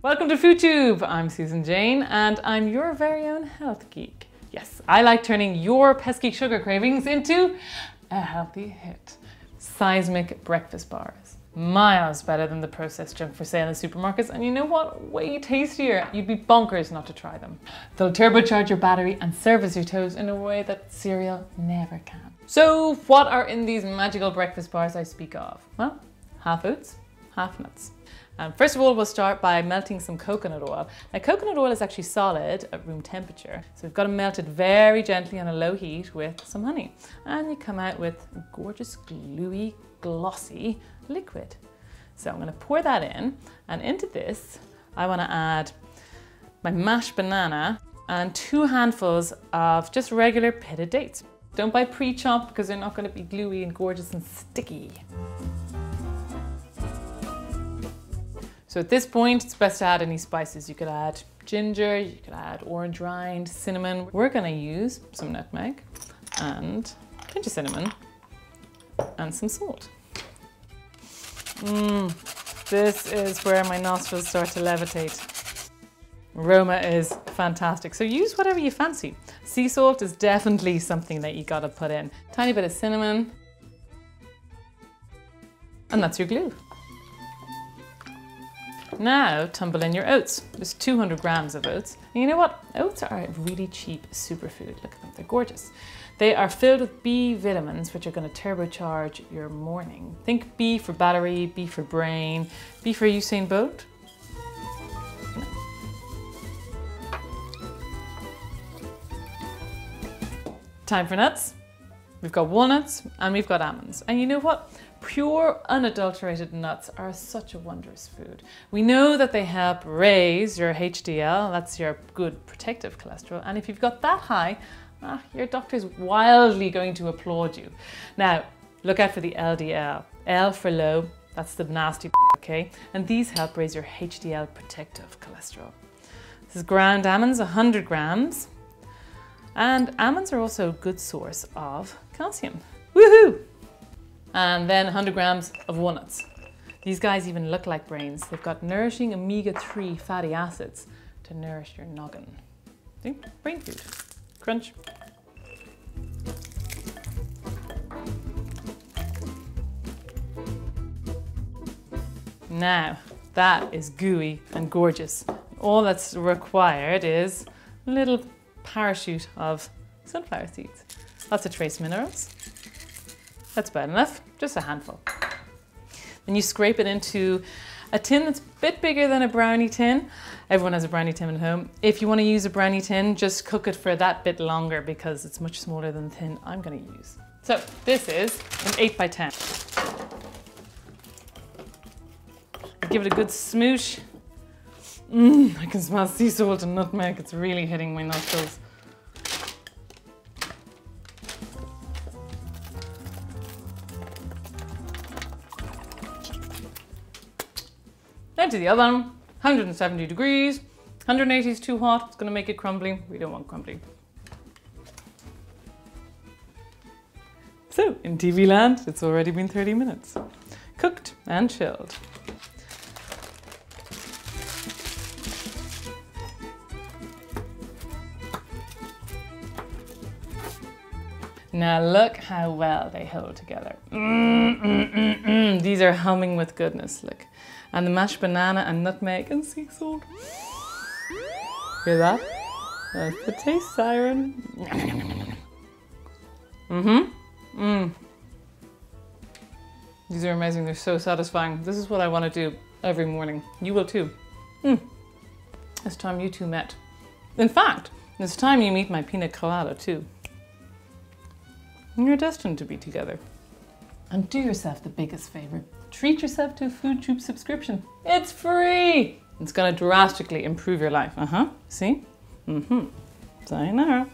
Welcome to FoodTube. I'm Susan Jane and I'm your very own health geek. Yes, I like turning your pesky sugar cravings into a healthy hit. Seismic breakfast bars. Miles better than the processed junk for sale in supermarkets, and you know what? Way tastier. You'd be bonkers not to try them. They'll turbocharge your battery and service your toes in a way that cereal never can. So what are in these magical breakfast bars I speak of? Well, half oats, half nuts. First of all, we'll start by melting some coconut oil. Now, coconut oil is actually solid at room temperature, so we've got to melt it very gently on a low heat with some honey. And you come out with a gorgeous, gluey, glossy liquid. So I'm going to pour that in, and into this, I want to add my mashed banana and 2 handfuls of just regular pitted dates. Don't buy pre-chopped because they're not going to be gluey and gorgeous and sticky. So at this point, it's best to add any spices. You could add ginger, you could add orange rind, cinnamon. We're gonna use some nutmeg and a pinch of cinnamon and some salt. This is where my nostrils start to levitate. Aroma is fantastic. So use whatever you fancy. Sea salt is definitely something that you gotta put in. Tiny bit of cinnamon. And that's your glue. Now tumble in your oats. There's 200 grams of oats. And you know what? Oats are a really cheap superfood. Look at them, they're gorgeous. They are filled with B vitamins, which are going to turbocharge your morning. Think B for battery, B for brain, B for Usain Bolt. No. Time for nuts. We've got walnuts and we've got almonds. And you know what? Pure, unadulterated nuts are such a wondrous food. We know that they help raise your HDL, that's your good protective cholesterol, and if you've got that high, your doctor's wildly going to applaud you. Now, look out for the LDL. L for low, that's the nasty, okay? And these help raise your HDL protective cholesterol. This is ground almonds, 100 grams. And almonds are also a good source of calcium. Woohoo! And then 100 grams of walnuts. These guys even look like brains. They've got nourishing omega-3 fatty acids to nourish your noggin. See? Brain food. Crunch. Now, that is gooey and gorgeous. All that's required is a little parachute of sunflower seeds. Lots of trace minerals. That's about enough, just a handful. Then you scrape it into a tin that's a bit bigger than a brownie tin. Everyone has a brownie tin at home. If you want to use a brownie tin, just cook it for that bit longer because it's much smaller than the tin I'm going to use. So this is an 8 by 10. Give it a good smoosh. I can smell sea salt and nutmeg. It's really hitting my nostrils. To the oven, 170 degrees, 180 is too hot, it's going to make it crumbly. We don't want crumbly. So, in TV land, it's already been 30 minutes. Cooked and chilled. Now look how well they hold together. These are humming with goodness, look. And the mashed banana and nutmeg and sea salt. Hear that? That's the taste siren. These are amazing, they're so satisfying. This is what I want to do every morning. You will too. It's time you two met. In fact, it's time you meet my pina colada too. You're destined to be together. And do yourself the biggest favor. Treat yourself to a FoodTube subscription. It's free! It's gonna drastically improve your life. See? Sayonara.